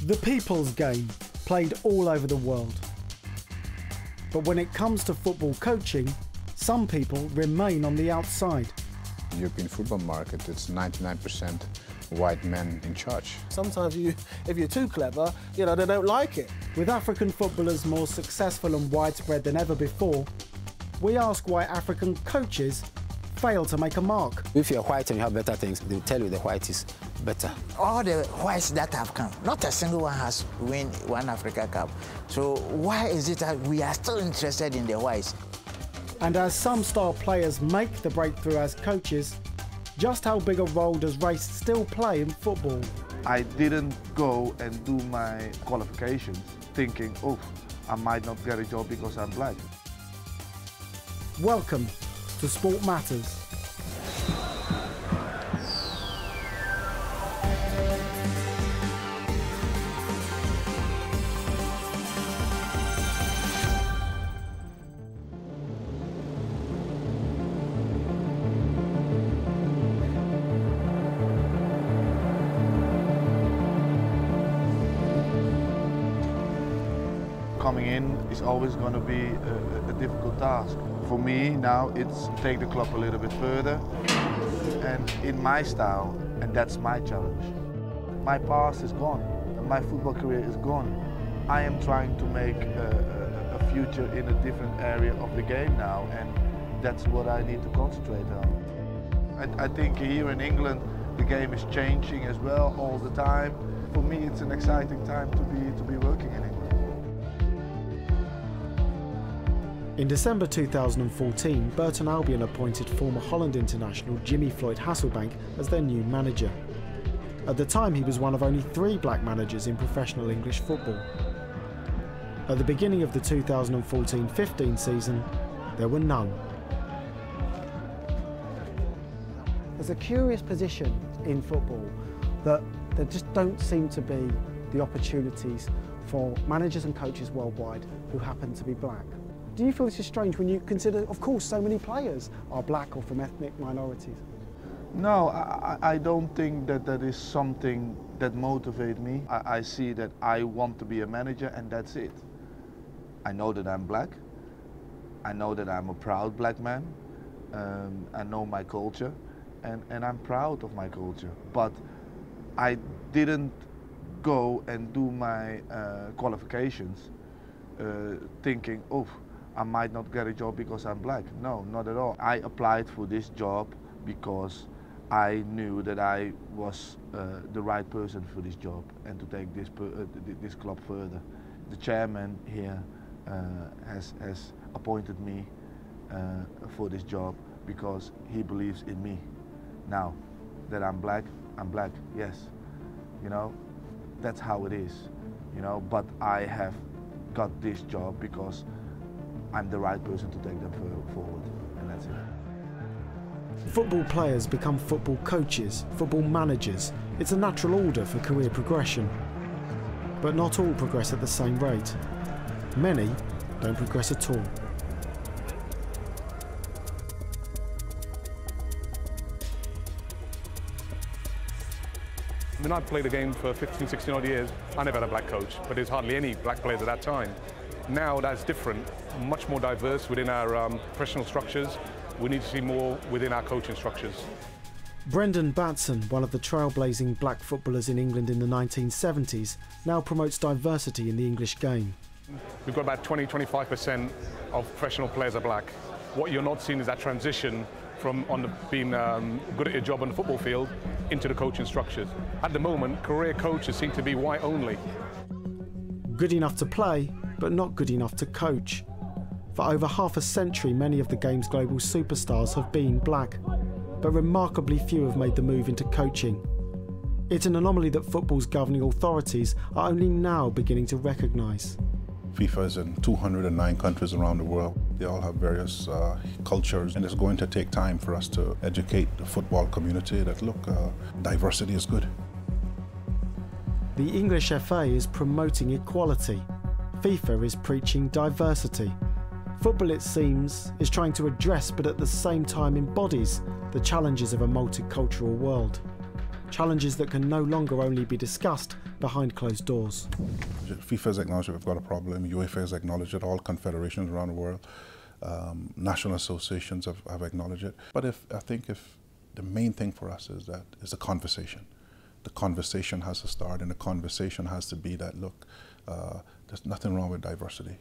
The people's game, played all over the world. But when it comes to football coaching, some people remain on the outside. The European football market, it's 99% white men in charge. Sometimes if you're too clever, they don't like it. With African footballers more successful and widespread than ever before, we ask why African coaches fail to make a mark. If you're white and you have better things, they'll tell you the white is better. All the whites that have come, not a single one has won one Africa Cup. So why is it that we are still interested in the whites? And as some star players make the breakthrough as coaches, just how big a role does race still play in football? I didn't go and do my qualifications thinking, oh, I might not get a job because I'm black. Welcome to Sport Matters. Coming in is always going to be a difficult task. For me now, it's take the club a little bit further and in my style, and that's my challenge. My past is gone, and my football career is gone. I am trying to make a future in a different area of the game now, and that's what I need to concentrate on. I think here in England, the game is changing as well all the time. For me, it's an exciting time to be working in England. In December 2014, Burton Albion appointed former Holland international Jimmy Floyd Hasselbaink as their new manager. At the time, he was one of only 3 black managers in professional English football. At the beginning of the 2014-15 season, there were none. There's a curious position in football that there just don't seem to be the opportunities for managers and coaches worldwide who happen to be black. Do you feel this is strange when you consider, of course, so many players are black or from ethnic minorities? No, I don't think that is something that motivates me. I see that I want to be a manager and that's it. I know that I'm black. I know that I'm a proud black man. I know my culture and I'm proud of my culture. But I didn't go and do my qualifications thinking, oh, I might not get a job because I'm black. No, not at all. I applied for this job because I knew that I was the right person for this job and to take this club further. The chairman here has appointed me for this job because he believes in me. Now that I'm black, yes. That's how it is, but I have got this job because I'm the right person to take them forward, and that's it. Football players become football coaches, football managers. It's a natural order for career progression. But not all progress at the same rate. Many don't progress at all. When I played the game for 15, 16 odd years, I never had a black coach, but there's hardly any black players at that time. Now that's different, much more diverse within our professional structures. We need to see more within our coaching structures. BRENDON, one of the trailblazing black footballers in England in the 1970s, now promotes diversity in the English game. We've got about 20–25% of professional players are black. What you're not seeing is that transition from being good at your job on the football field into the coaching structures. At the moment, career coaches seem to be white only. Good enough to play, but not good enough to coach. For over half a century, many of the game's global superstars have been black, but remarkably few have made the move into coaching. It's an anomaly that football's governing authorities are only now beginning to recognise. FIFA is in 209 countries around the world. They all have various cultures, and it's going to take time for us to educate the football community that, look, diversity is good. The English FA is promoting equality. FIFA is preaching diversity. Football, it seems, is trying to address but at the same time embodies the challenges of a multicultural world. challenges that can no longer only be discussed behind closed doors. FIFA has acknowledged that we've got a problem, UEFA has acknowledged it, all confederations around the world, national associations have acknowledged it. But I think the main thing for us is a conversation. The conversation has to start, and the conversation has to be that, look, there's nothing wrong with diversity.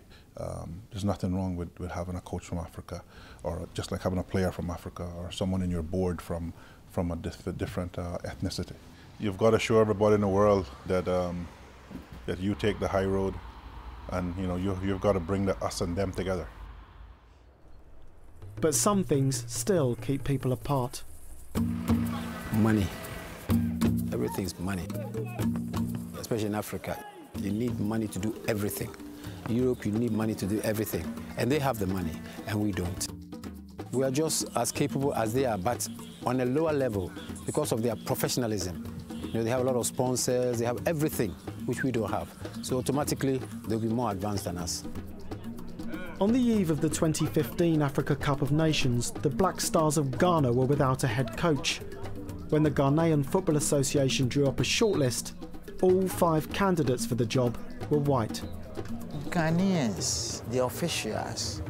There's nothing wrong with having a coach from Africa, or just like having a player from Africa, or someone in your board from a different ethnicity. You've got to show everybody in the world that that you take the high road, and you've got to bring the us and them together. But some things still keep people apart. Money. Everything's money. Especially in Africa, you need money to do everything. In Europe, you need money to do everything. And they have the money, and we don't. We are just as capable as they are, but on a lower level because of their professionalism. They have a lot of sponsors, they have everything, which we don't have. So automatically, they'll be more advanced than us. On the eve of the 2015 Africa Cup of Nations, the Black Stars of Ghana were without a head coach. When the Ghanaian Football Association drew up a shortlist, all 5 candidates for the job were white. Ghanaians, the officials,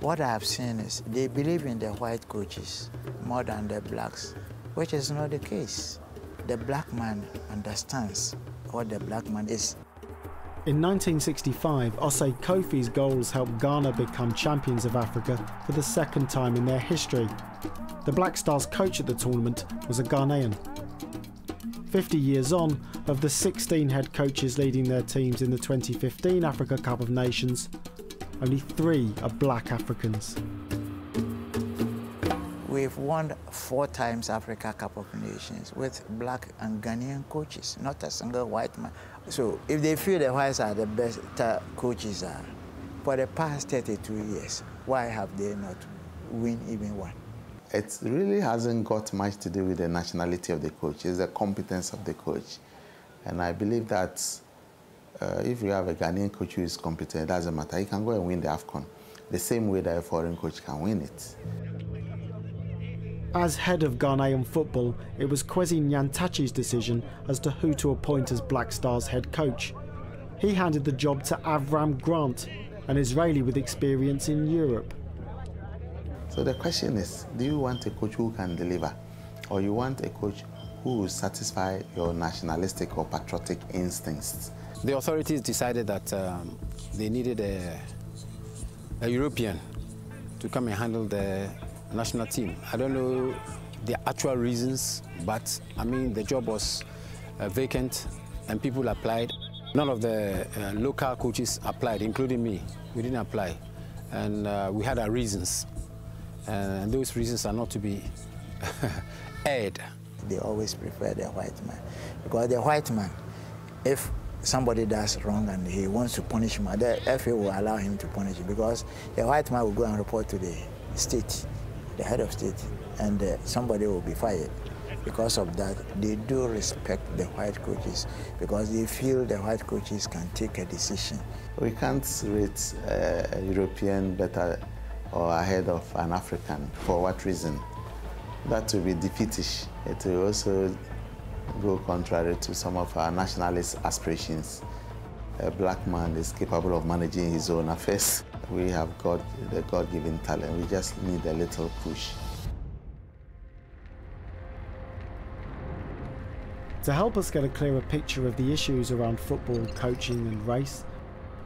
what I have seen is they believe in the white coaches more than the blacks, which is not the case. The black man understands what the black man is. In 1965, Osei Kofi's goals helped Ghana become champions of Africa for the 2nd time in their history. The Black Stars coach at the tournament was a Ghanaian. 50 years on, of the 16 head coaches leading their teams in the 2015 Africa Cup of Nations, only 3 are black Africans. We've won 4 times Africa Cup of Nations with black and Ghanaian coaches, not a single white man. So if they feel the whites are the best coaches for the past 32 years, why have they not won even one? It really hasn't got much to do with the nationality of the coach. It's the competence of the coach. And I believe that if you have a Ghanaian coach who is competent, it doesn't matter. He can go and win the AFCON the same way that a foreign coach can win it. As head of Ghanaian football, it was KWESI NYANTAKYI's decision as to who to appoint as Black Stars head coach. He handed the job to Avram Grant, an Israeli with experience in Europe. So the question is, do you want a coach who can deliver, or you want a coach who will satisfy your nationalistic or patriotic instincts? The authorities decided that they needed a European to come and handle the national team. I don't know the actual reasons, but I mean the job was vacant and people applied. None of the local coaches applied, including me. We didn't apply, and we had our reasons, and those reasons are not to be aired. They always prefer the white man, because the white man, if somebody does wrong and he wants to punish him, the FA will allow him to punish him, because the white man will go and report to the state, the head of state, and somebody will be fired. Because of that, they do respect the white coaches, because they feel the white coaches can take a decision. We can't rate a European better or ahead of an African. For what reason? That will be defeatish. It will also go contrary to some of our nationalist aspirations. A black man is capable of managing his own affairs. We have got the God-given talent. We just need a little push. To help us get a clearer picture of the issues around football, coaching and race,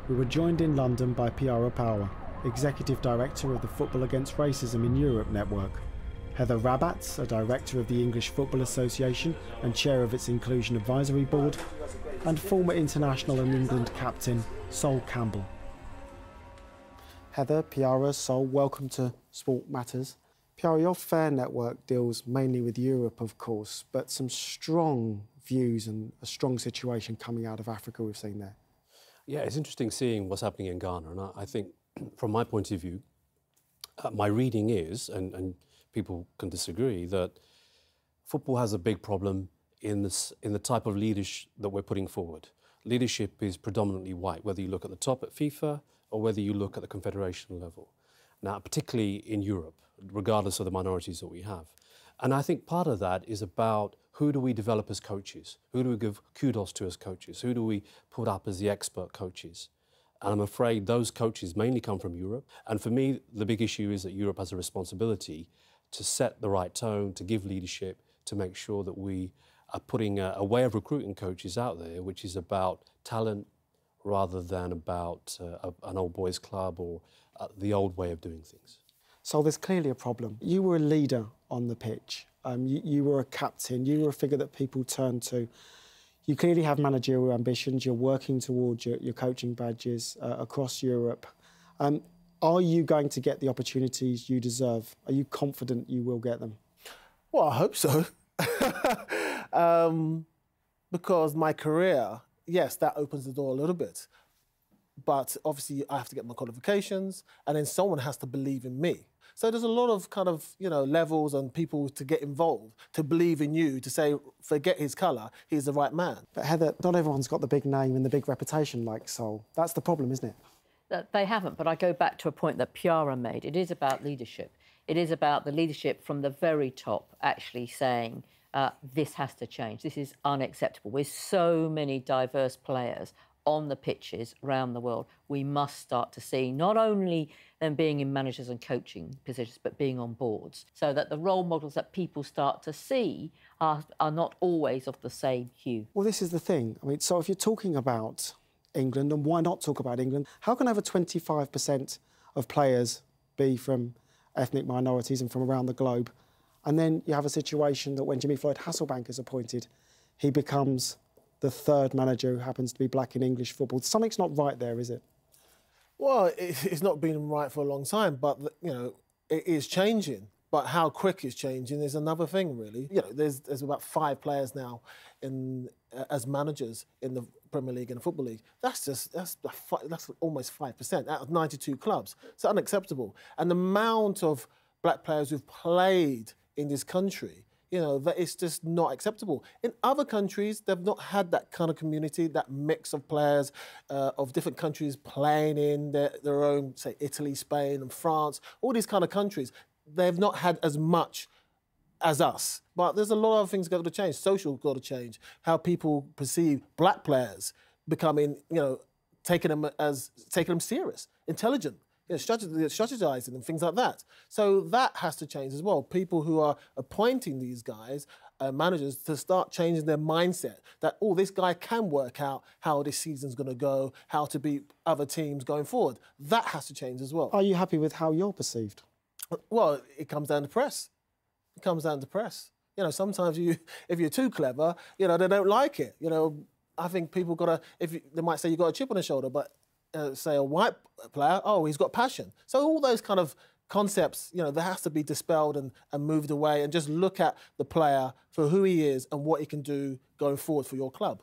we were joined in London by PIARA Power, Executive Director of the Football Against Racism in Europe network, Heather RABBATTS, a Director of the English Football Association and Chair of its Inclusion Advisory Board, and former international and England captain Sol Campbell. Heather, PIARA, Sol, welcome to Sport Matters. PIARA, your FAIR network deals mainly with Europe, of course, but some strong views and a strong situation coming out of Africa we've seen there. Yeah, it's interesting seeing what's happening in Ghana, and I think from my point of view, my reading is, and people can disagree, that football has a big problem in the type of leadership that we're putting forward. Leadership is predominantly white, whether you look at the top at FIFA or whether you look at the confederation level. Now, particularly in Europe, regardless of the minorities that we have. And I think part of that is about who do we develop as coaches? Who do we give kudos to as coaches? Who do we put up as the expert coaches? And I'm afraid those coaches mainly come from Europe. And for me, the big issue is that Europe has a responsibility to set the right tone, to give leadership, to make sure that we are putting a way of recruiting coaches out there which is about talent rather than about an old boys club or the old way of doing things. So there's clearly a problem. You were a leader on the pitch. You were a captain. You were a figure that people turned to. You clearly have managerial ambitions. You're working towards your coaching badges across Europe. Are you going to get the opportunities you deserve? Are you confident you will get them? Well, I hope so. Because my career, yes, that opens the door a little bit. But obviously I have to get my qualifications and then someone has to believe in me. So there's a lot of kind of, you know, levels and people to get involved, to believe in you, to say, forget his colour, he's the right man. But Heather, not everyone's got the big name and the big reputation like Sol. That's the problem, isn't it? They haven't, but I go back to a point that PIARA made. It is about leadership. It is about the leadership from the very top actually saying, this has to change, this is unacceptable. With so many diverse players on the pitches around the world, we must start to see not only them being in managers and coaching positions, but being on boards, so that the role models that people start to see are not always of the same hue. Well, this is the thing. I mean, so if you're talking about England, and why not talk about England? How can over 25% of players be from ethnic minorities and from around the globe? And then you have a situation that when Jimmy Floyd Hasselbaink is appointed, he becomes the third manager who happens to be black in English football. Something's not right there, is it? Well, it's not been right for a long time, but, you know, it is changing. But how quick it's changing is another thing, really. You know, there's about 5 players now as managers in the Premier League and the Football League. That's almost 5% out of 92 clubs. It's unacceptable. And the amount of black players who've played in this country, you know, that it's just not acceptable. In other countries, they've not had that kind of community, that mix of players of different countries playing in their own, say, Italy, Spain and France, all these kind of countries. They've not had as much as us. But there's a lot of things got to change. Social got to change. How people perceive black players becoming, you know, taking them serious, intelligent, you know, strategizing and things like that. So that has to change as well. People who are appointing these guys, managers, to start changing their mindset that, oh, this guy can work out how this season's going to go, how to beat other teams going forward. That has to change as well. Are you happy with how you're perceived? Well, it comes down to press. It comes down to press. You know, sometimes if you're too clever, you know, they don't like it. You know, I think people they might say you got a chip on the shoulder, but say a white player, oh, he's got passion. So all those kind of concepts, you know, there has to be dispelled and moved away, and just look at the player for who he is and what he can do going forward for your club.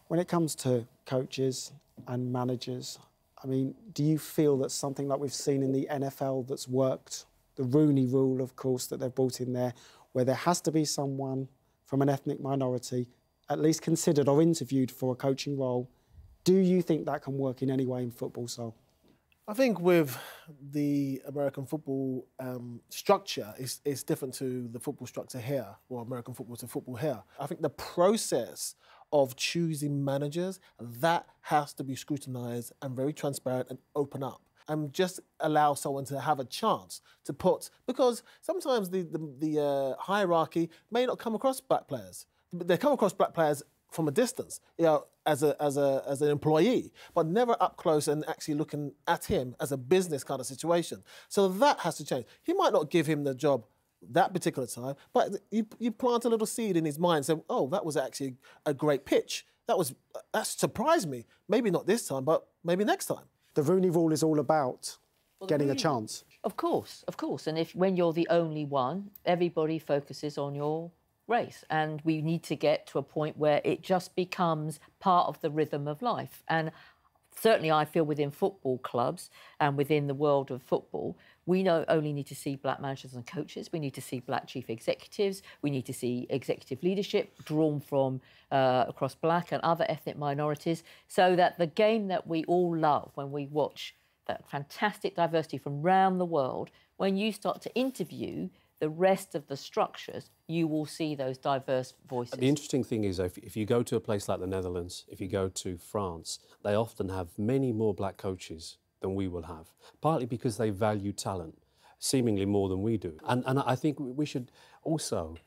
When it comes to coaches and managers, I mean, do you feel that something like we've seen in the NFL that's worked, the Rooney rule, of course, that they've brought in there, where there has to be someone from an ethnic minority at least considered or interviewed for a coaching role, do you think that can work in any way in football, Sol? I think with the American football structure, it's different to the football structure here, or American football to football here. I think the process of choosing managers, that has to be scrutinised and very transparent and open up. And just allow someone to have a chance to put, because sometimes the hierarchy may not come across black players. They come across black players from a distance, you know, as an employee, but never up close and actually looking at him as a business kind of situation. So that has to change. He might not give him the job that particular time, but you plant a little seed in his mind, saying, oh, that was actually a great pitch. That surprised me. Maybe not this time, but maybe next time. The Rooney rule is all about getting a chance. Of course, of course. And when you're the only one, everybody focuses on your race. And we need to get to a point where it just becomes part of the rhythm of life. And certainly I feel within football clubs and within the world of football, we not only need to see black managers and coaches, we need to see black chief executives, we need to see executive leadership drawn from across black and other ethnic minorities, so that the game that we all love when we watch that fantastic diversity from around the world, when you start to interview the rest of the structures, you will see those diverse voices. The interesting thing is, if you go to a place like the Netherlands, if you go to France, they often have many more black coaches than we will have, partly because they value talent, seemingly more than we do. And I think we should also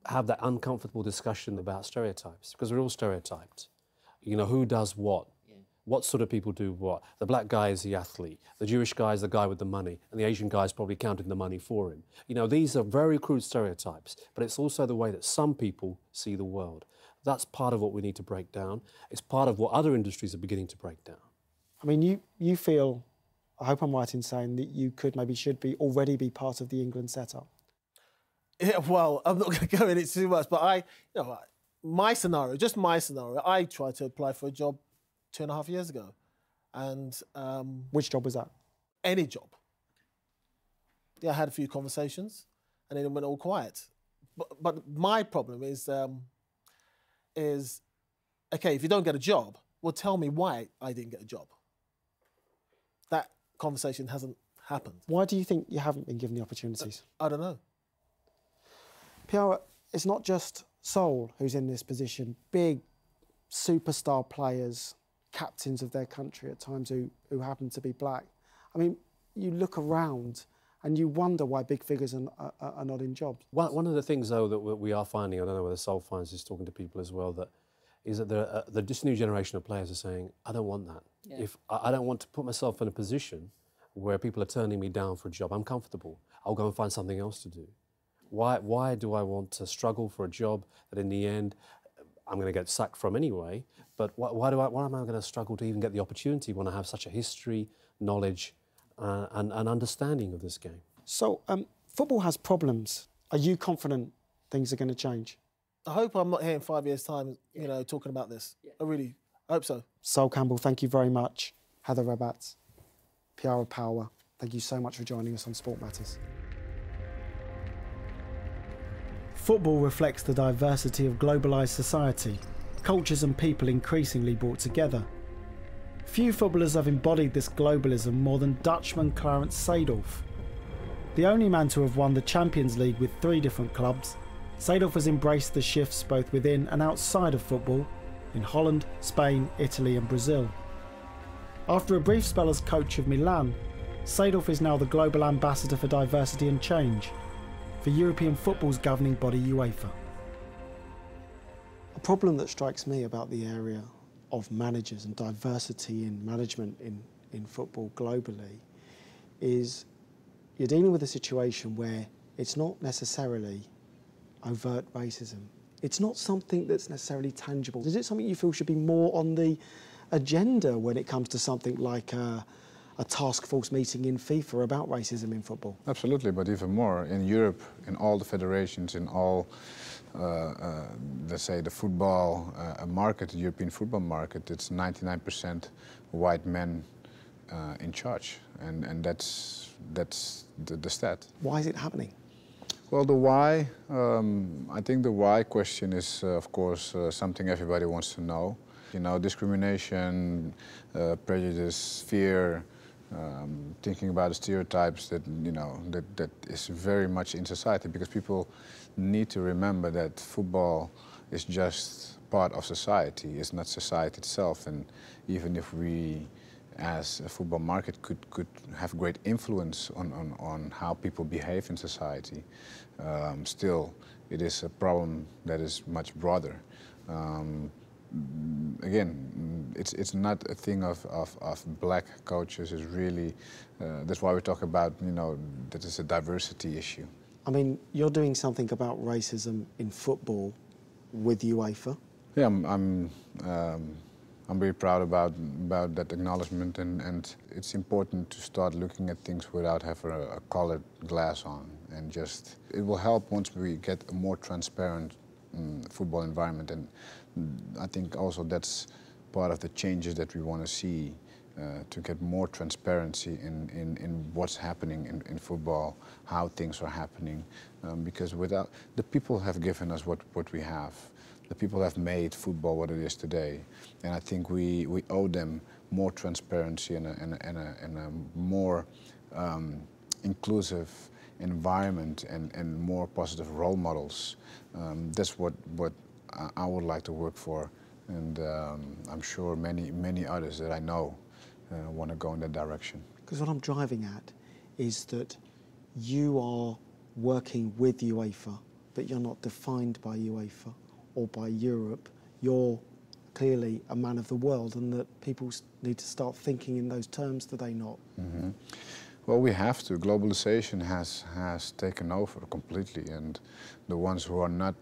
have that uncomfortable discussion about stereotypes, because we're all stereotyped. You know, who does what? What sort of people do what? The black guy is the athlete, the Jewish guy is the guy with the money, and the Asian guy is probably counting the money for him. You know, these are very crude stereotypes, but it's also the way that some people see the world. That's part of what we need to break down. It's part of what other industries are beginning to break down. I mean, you feel, I hope I'm right in saying that you could, maybe should be, already be part of the England setup. Yeah, well, I'm not going to go in it too much, but my scenario, just my scenario, I tried to apply for a job 2.5 years ago. And which job was that? Any job. Yeah, I had a few conversations and then it went all quiet. But my problem is okay, if you don't get a job, well, tell me why I didn't get a job. That conversation hasn't happened. Why do you think you haven't been given the opportunities? I don't know. PIARA, it's not just Seoul who's in this position. Big superstar players, captains of their country at times who happen to be black. I mean, you look around and you wonder why big figures are not in jobs. One of the things, though, that we are finding, I don't know whether Seoul finds this talking to people as well, is that this new generation of players are saying, I don't want that. Yeah. If I don't want to put myself in a position where people are turning me down for a job. I'm comfortable. I'll go and find something else to do. Why do I want to struggle for a job that in the end I'm going to get sacked from anyway? But why am I going to struggle to even get the opportunity when I have such a history, knowledge, and understanding of this game? So football has problems. Are you confident things are going to change? I hope I'm not here in 5 years' time, you know, talking about this. Yeah. I really hope so. Sol Campbell, thank you very much. Heather RABBATTS, PIARA POWAR, thank you so much for joining us on Sport Matters. Football reflects the diversity of globalised society, cultures and people increasingly brought together. Few footballers have embodied this globalism more than Dutchman Clarence Seedorf. The only man to have won the Champions League with 3 different clubs, Seedorf has embraced the shifts both within and outside of football in Holland, Spain, Italy and Brazil. After a brief spell as coach of Milan, Seedorf is now the global ambassador for diversity and change for European football's governing body UEFA. A problem that strikes me about the area of managers and diversity in management in football globally is you're dealing with a situation where it's not necessarily overt racism. It's not something that's necessarily tangible. Is it something you feel should be more on the agenda when it comes to something like a task force meeting in FIFA about racism in football? Absolutely, but even more. In Europe, in all the federations, in all, let's say, the football market, the European football market, it's 99% white men in charge, and that's the stat. Why is it happening? Well, the why, I think the why question is, of course, something everybody wants to know. You know, discrimination, prejudice, fear, thinking about the stereotypes that, you know, that is very much in society, because people need to remember that football is just part of society. It's not society itself, and even if we as a football market could have great influence on how people behave in society, still it is a problem that is much broader. Again, it's not a thing of black coaches. It's really, that's why we talk about, you know, that it's a diversity issue. I mean, you're doing something about racism in football with UEFA. Yeah, I'm very proud about that acknowledgement, and it's important to start looking at things without having a colored glass on, and just, it will help once we get a more transparent football environment, and I think also that's part of the changes that we want to see, to get more transparency in what's happening in football, how things are happening, because without, the people have given us what we have. The people have made football what it is today, and I think we owe them more transparency and a more inclusive environment and more positive role models. That's what I would like to work for, and I'm sure many others that I know want to go in that direction. Because what I'm driving at is that you are working with UEFA, but you're not defined by UEFA or by Europe. You're clearly a man of the world, and that people need to start thinking in those terms, do they not? Mm-hmm. Well, we have to. Globalization has taken over completely, and the ones who are not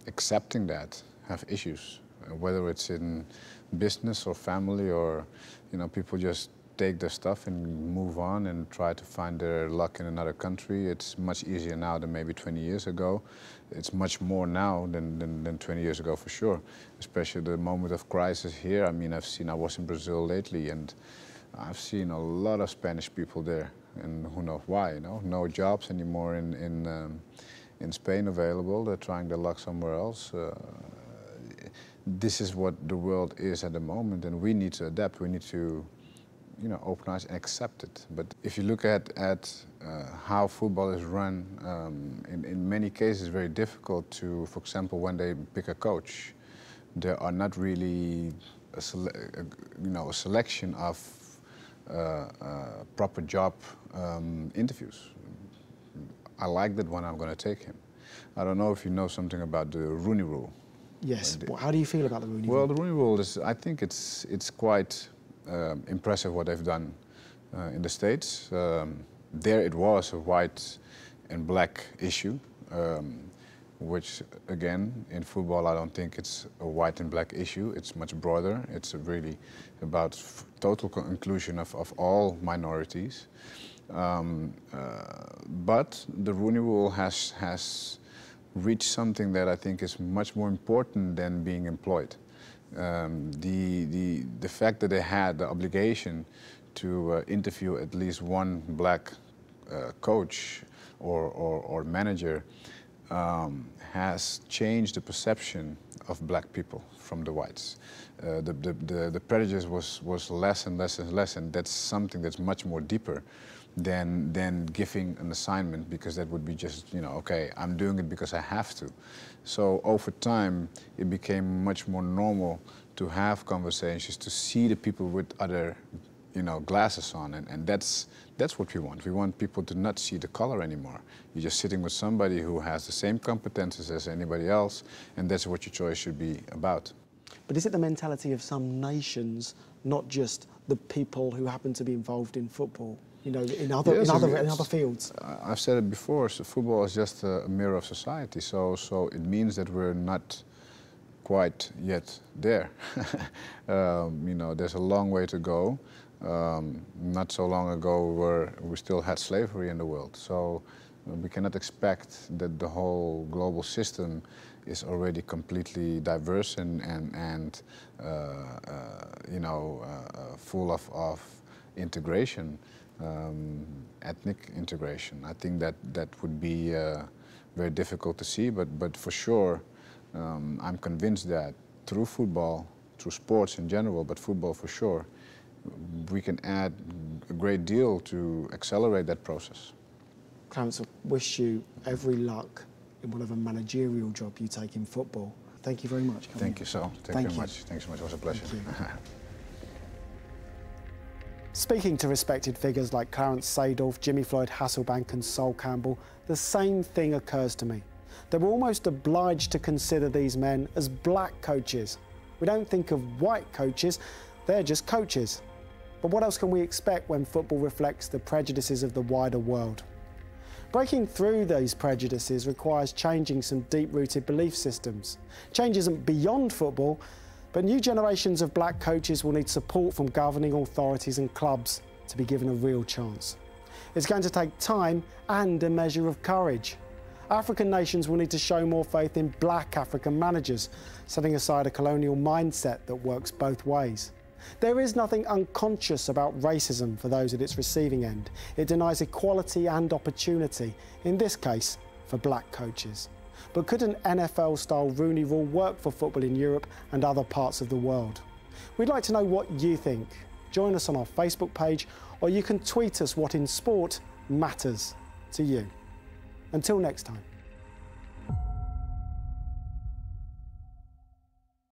accepting that have issues, whether it's in business or family, or people just take their stuff and move on and try to find their luck in another country. It's much easier now than maybe 20 years ago. It's much more now than 20 years ago, for sure, especially the moment of crisis here. I mean, I was in Brazil lately, and I've seen a lot of Spanish people there, and who knows why, no jobs anymore in Spain available. They're trying their luck somewhere else. This is what the world is at the moment, and we need to adapt. We need to open eyes and accept it. But if you look at how football is run, in many cases it's very difficult to, for example, when they pick a coach, there are not really a selection of proper job interviews. I like that one, I'm going to take him. I don't know if you know something about the Rooney Rule. Yes, how do you feel about the Rooney Rule? Well, the Rooney Rule is, I think it's quite impressive what they've done in the States. There it was a white and black issue, which again, in football I don't think it's a white and black issue. It's much broader. It's really about total inclusion of all minorities. But the Rooney Rule has reached something that I think is much more important than being employed. The fact that they had the obligation to interview at least one black coach or manager has changed the perception of black people from the whites. The prejudice was less and less and less, and that's something that's much more deeper than giving an assignment, because that would be just, okay, I'm doing it because I have to. So over time, it became much more normal to have conversations, to see the people with other, glasses on, and that's what we want. We want people to not see the color anymore. You're just sitting with somebody who has the same competences as anybody else, and that's what your choice should be about. But is it the mentality of some nations, not just the people who happen to be involved in football? In other fields. I've said it before. So football is just a mirror of society. So it means that we're not quite yet there. There's a long way to go. Not so long ago, we still had slavery in the world. So we cannot expect that the whole global system is already completely diverse and full of integration. Ethnic integration. I think that would be very difficult to see, but for sure, I'm convinced that through football, through sports in general, but football for sure, we can add a great deal to accelerate that process. Clarence, I wish you every luck in whatever managerial job you take in football. Thank you very much. Thank you so very much. Thanks so much. It was a pleasure. Speaking to respected figures like Clarence Seedorf, Jimmy Floyd Hasselbaink and Sol Campbell, the same thing occurs to me. They were almost obliged to consider these men as black coaches. We don't think of white coaches, they're just coaches. But what else can we expect when football reflects the prejudices of the wider world? Breaking through these prejudices requires changing some deep-rooted belief systems. Change isn't beyond football, but new generations of black coaches will need support from governing authorities and clubs to be given a real chance. It's going to take time and a measure of courage. African nations will need to show more faith in black African managers, setting aside a colonial mindset that works both ways. There is nothing unconscious about racism for those at its receiving end. It denies equality and opportunity, in this case, for black coaches. But could an NFL-style Rooney Rule work for football in Europe and other parts of the world? We'd like to know what you think. Join us on our Facebook page, or you can tweet us what in sport matters to you. Until next time.